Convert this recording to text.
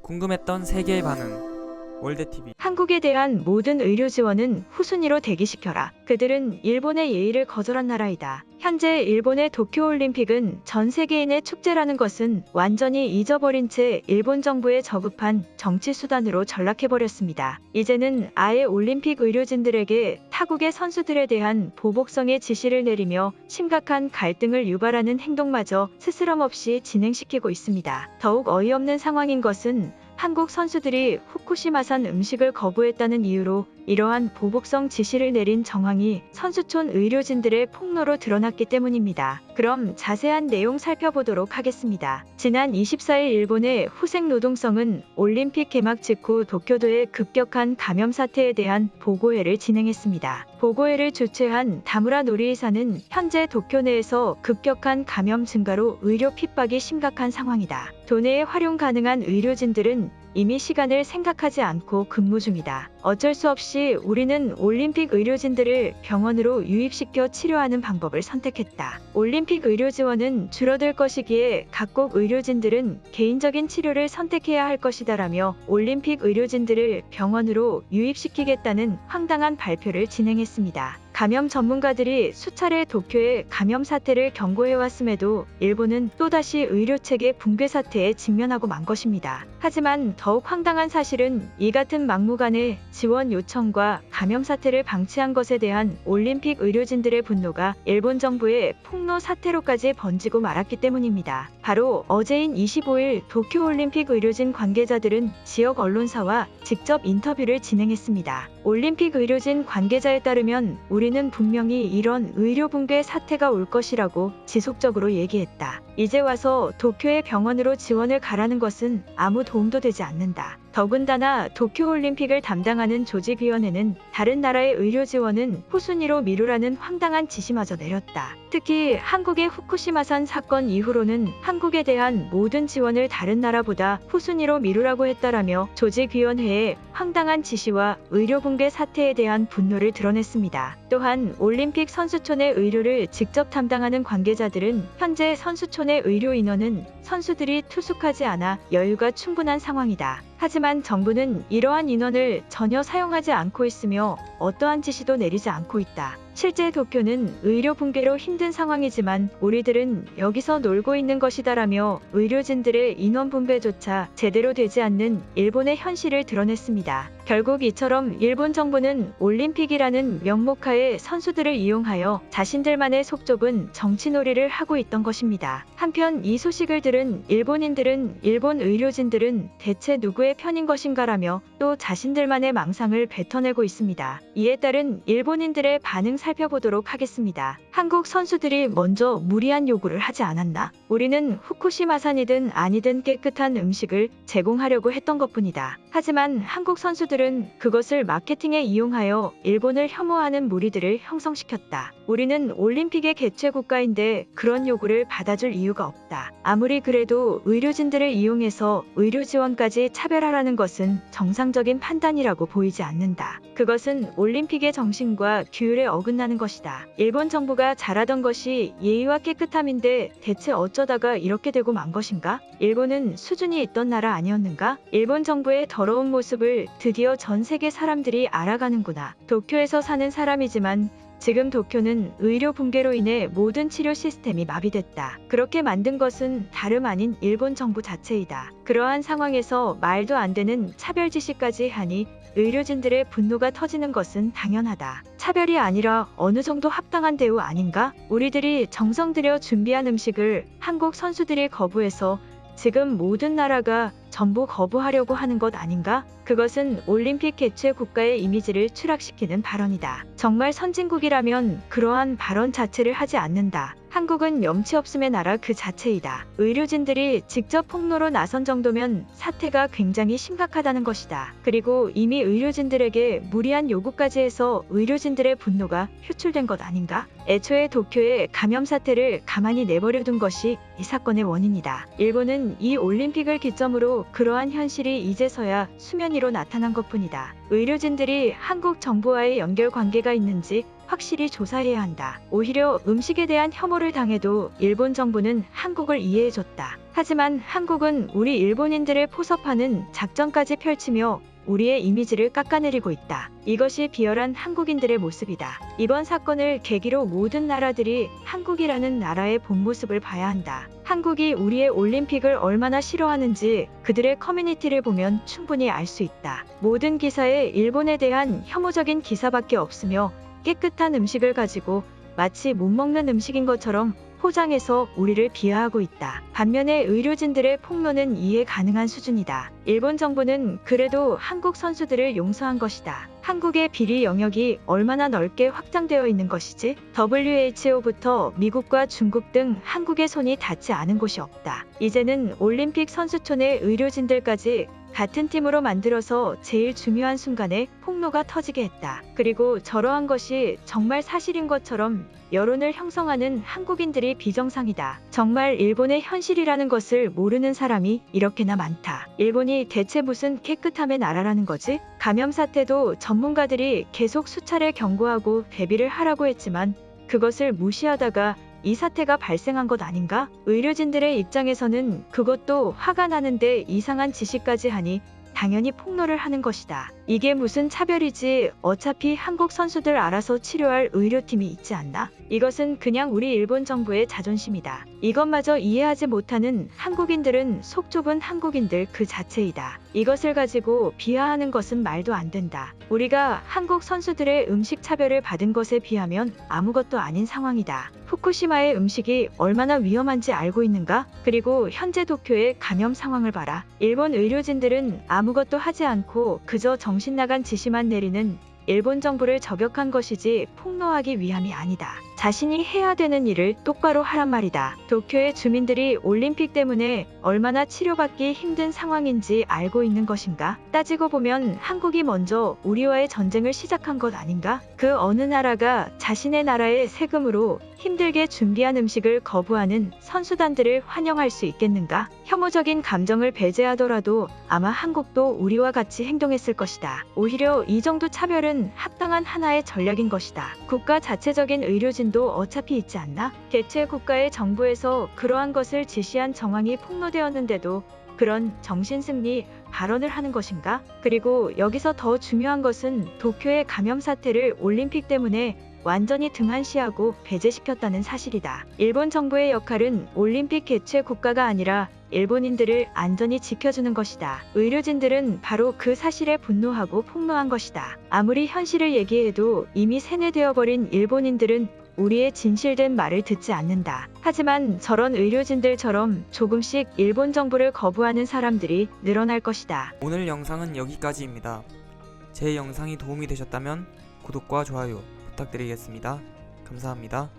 궁금했던 세계의 반응. 월드TV. 한국에 대한 모든 의료 지원은 후순위로 대기시켜라. 그들은 일본의 예의를 거절한 나라이다. 현재 일본의 도쿄올림픽은 전 세계인의 축제라는 것은 완전히 잊어버린 채 일본 정부에 저급한 정치 수단으로 전락해버렸습니다. 이제는 아예 올림픽 의료진들에게 타국의 선수들에 대한 보복성의 지시를 내리며 심각한 갈등을 유발하는 행동마저 스스럼없이 진행시키고 있습니다. 더욱 어이없는 상황인 것은 한국 선수들이 후쿠시마산 음식을 거부했다는 이유로 이러한 보복성 지시를 내린 정황이 선수촌 의료진들의 폭로로 드러났기 때문입니다. 그럼 자세한 내용 살펴보도록 하겠습니다. 지난 24일 일본의 후생 노동성은 올림픽 개막 직후 도쿄도의 급격한 감염 사태에 대한 보고회를 진행했습니다. 보고회를 주최한 다무라 노리이사는 현재 도쿄 내에서 급격한 감염 증가로 의료 핍박이 심각한 상황이다. 도내에 활용 가능한 의료진들은 이미 시간을 생각하지 않고 근무 중이다. 어쩔 수 없이 우리는 올림픽 의료진들을 병원으로 유입시켜 치료하는 방법을 선택했다. 올림픽 의료 지원은 줄어들 것이기에 각국 의료진들은 개인적인 치료를 선택해야 할 것이다라며 올림픽 의료진들을 병원으로 유입시키겠다는 황당한 발표를 진행했습니다. 감염 전문가들이 수차례 도쿄의 감염 사태를 경고해왔음에도 일본은 또다시 의료체계 붕괴 사태에 직면하고 만 것입니다. 하지만 더욱 황당한 사실은 이 같은 막무가내 지원 요청과 감염 사태를 방치한 것에 대한 올림픽 의료진들의 분노가 일본 정부의 폭로 사태로까지 번지고 말았기 때문입니다. 바로 어제인 25일 도쿄올림픽 의료진 관계자들은 지역 언론사와 직접 인터뷰를 진행했습니다. 올림픽 의료진 관계자에 따르면 우리는 분명히 이런 의료 붕괴 사태가 올 것이라고 지속적으로 얘기했다. 이제 와서 도쿄의 병원으로 지원을 가라는 것은 아무 도움도 되지 않는다. 더군다나 도쿄올림픽을 담당하는 조직위원회는 다른 나라의 의료 지원은 후순위로 미루라는 황당한 지시마저 내렸다. 특히 한국의 후쿠시마산 사건 이후로는 한국에 대한 모든 지원을 다른 나라보다 후순위로 미루라고 했다라며 조직위원회의 황당한 지시와 의료 붕괴 사태에 대한 분노를 드러냈습니다. 또한 올림픽 선수촌의 의료를 직접 담당하는 관계자들은 현재 선수촌의 의료 인원은 선수들이 투숙하지 않아 여유가 충분한 상황이다. 하지만 정부는 이러한 인원을 전혀 사용하지 않고 있으며 어떠한 지시도 내리지 않고 있다. 실제 도쿄는 의료 붕괴로 힘든 상황이지만 우리들은 여기서 놀고 있는 것이다라며 의료진들의 인원 분배조차 제대로 되지 않는 일본의 현실을 드러냈습니다. 결국 이처럼 일본 정부는 올림픽이라는 명목하에 선수들을 이용하여 자신들만의 속 좁은 정치놀이를 하고 있던 것입니다. 한편 이 소식을 들은 일본인들은 일본 의료진들은 대체 누구의 편인 것인가라며 또 자신들만의 망상을 뱉어내고 있습니다. 이에 따른 일본인들의 반응 살펴보도록 하겠습니다. 한국 선수들이 먼저 무리한 요구를 하지 않았나? 우리는 후쿠시마산이든 아니든 깨끗한 음식을 제공하려고 했던 것뿐이다. 하지만 한국 선수들은 그것을 마케팅에 이용하여 일본을 혐오하는 무리들을 형성시켰다. 우리는 올림픽의 개최 국가인데 그런 요구를 받아줄 이유가 없다. 아무리 그래도 의료진들을 이용해서 의료 지원까지 차별하라는 것은 정상적인 판단이라고 보이지 않는다. 그것은 올림픽의 정신과 규율에 어긋나는 것이다. 일본 정부가 잘하던 것이 예의와 깨끗함인데 대체 어쩌다가 이렇게 되고 만 것인가? 일본은 수준이 있던 나라 아니었는가? 일본 정부의 더러운 모습을 드디어 전 세계 사람들이 알아가는구나. 도쿄에서 사는 사람이지만 지금 도쿄는 의료 붕괴로 인해 모든 치료 시스템이 마비됐다. 그렇게 만든 것은 다름 아닌 일본 정부 자체이다. 그러한 상황에서 말도 안 되는 차별 지시까지 하니 의료진들의 분노가 터지는 것은 당연하다. 차별이 아니라 어느 정도 합당한 대우 아닌가? 우리들이 정성 들여 준비한 음식을 한국 선수들이 거부해서 지금 모든 나라가 전부 거부하려고 하는 것 아닌가? 그것은 올림픽 개최 국가의 이미지를 추락시키는 발언이다. 정말 선진국이라면 그러한 발언 자체를 하지 않는다. 한국은 염치 없음의 나라 그 자체이다. 의료진들이 직접 폭로로 나선 정도면 사태가 굉장히 심각하다는 것이다. 그리고 이미 의료진들에게 무리한 요구까지 해서 의료진들의 분노가 표출된 것 아닌가? 애초에 도쿄의 감염 사태를 가만히 내버려둔 것이 이 사건의 원인이다. 일본은 이 올림픽을 기점으로 그러한 현실이 이제서야 수면 위로 나타난 것뿐이다. 의료진들이 한국 정부와의 연결 관계가 있는지 확실히 조사해야 한다. 오히려 음식에 대한 혐오를 당해도 일본 정부는 한국을 이해해줬다. 하지만 한국은 우리 일본인들을 포섭하는 작전까지 펼치며 우리의 이미지를 깎아내리고 있다. 이것이 비열한 한국인들의 모습이다. 이번 사건을 계기로 모든 나라들이 한국이라는 나라의 본 모습을 봐야 한다. 한국이 우리의 올림픽을 얼마나 싫어하는지 그들의 커뮤니티를 보면 충분히 알 수 있다. 모든 기사에 일본에 대한 혐오적인 기사밖에 없으며 깨끗한 음식을 가지고 마치 못 먹는 음식인 것처럼 포장해서 우리를 비하하고 있다. 반면에 의료진들의 폭로는 이해 가능한 수준이다. 일본 정부는 그래도 한국 선수들을 용서한 것이다. 한국의 비리 영역이 얼마나 넓게 확장되어 있는 것이지? WHO부터 미국과 중국 등 한국의 손이 닿지 않은 곳이 없다. 이제는 올림픽 선수촌의 의료진들까지 같은 팀으로 만들어서 제일 중요한 순간에 폭로가 터지게 했다. 그리고 저러한 것이 정말 사실인 것처럼 여론을 형성하는 한국인들이 비정상이다. 정말 일본의 현실이라는 것을 모르는 사람이 이렇게나 많다. 일본이 대체 무슨 깨끗함의 나라라는 거지? 감염 사태도 전문가들이 계속 수차례 경고하고 대비를 하라고 했지만 그것을 무시하다가 이 사태가 발생한 것 아닌가? 의료진들의 입장에서는 그것도 화가 나는데 이상한 지시까지 하니 당연히 폭로를 하는 것이다. 이게 무슨 차별이지? 어차피 한국 선수들 알아서 치료할 의료팀이 있지 않나? 이것은 그냥 우리 일본 정부의 자존심이다. 이것마저 이해하지 못하는 한국인들은 속 좁은 한국인들 그 자체이다. 이것을 가지고 비하하는 것은 말도 안 된다. 우리가 한국 선수들의 음식 차별을 받은 것에 비하면 아무것도 아닌 상황이다. 후쿠시마의 음식이 얼마나 위험한지 알고 있는가? 그리고 현재 도쿄의 감염 상황을 봐라. 일본 의료진들은 아무것도 하지 않고 그저 정신 나간 지시만 내리는 일본 정부를 저격한 것이지 폭로하기 위함이 아니다. 자신이 해야 되는 일을 똑바로 하란 말이다. 도쿄의 주민들이 올림픽 때문에 얼마나 치료받기 힘든 상황인지 알고 있는 것인가? 따지고 보면 한국이 먼저 우리와의 전쟁을 시작한 것 아닌가? 그 어느 나라가 자신의 나라의 세금으로 힘들게 준비한 음식을 거부하는 선수단들을 환영할 수 있겠는가? 혐오적인 감정을 배제하더라도 아마 한국도 우리와 같이 행동했을 것이다. 오히려 이 정도 차별은 합당한 하나의 전략인 것이다. 국가 자체적인 의료진도 어차피 있지 않나? 개최 국가의 정부에서 그러한 것을 지시한 정황이 폭로되었는데도 그런 정신승리 발언을 하는 것인가? 그리고 여기서 더 중요한 것은 도쿄의 감염 사태를 올림픽 때문에 완전히 등한시하고 배제시켰다는 사실이다. 일본 정부의 역할은 올림픽 개최 국가가 아니라 일본인들을 안전히 지켜주는 것이다. 의료진들은 바로 그 사실에 분노하고 폭로한 것이다. 아무리 현실을 얘기해도 이미 세뇌되어버린 일본인들은 우리의 진실된 말을 듣지 않는다. 하지만 저런 의료진들처럼 조금씩 일본 정부를 거부하는 사람들이 늘어날 것이다. 오늘 영상은 여기까지입니다. 제 영상이 도움이 되셨다면 구독과 좋아요 부탁드리겠습니다. 감사합니다.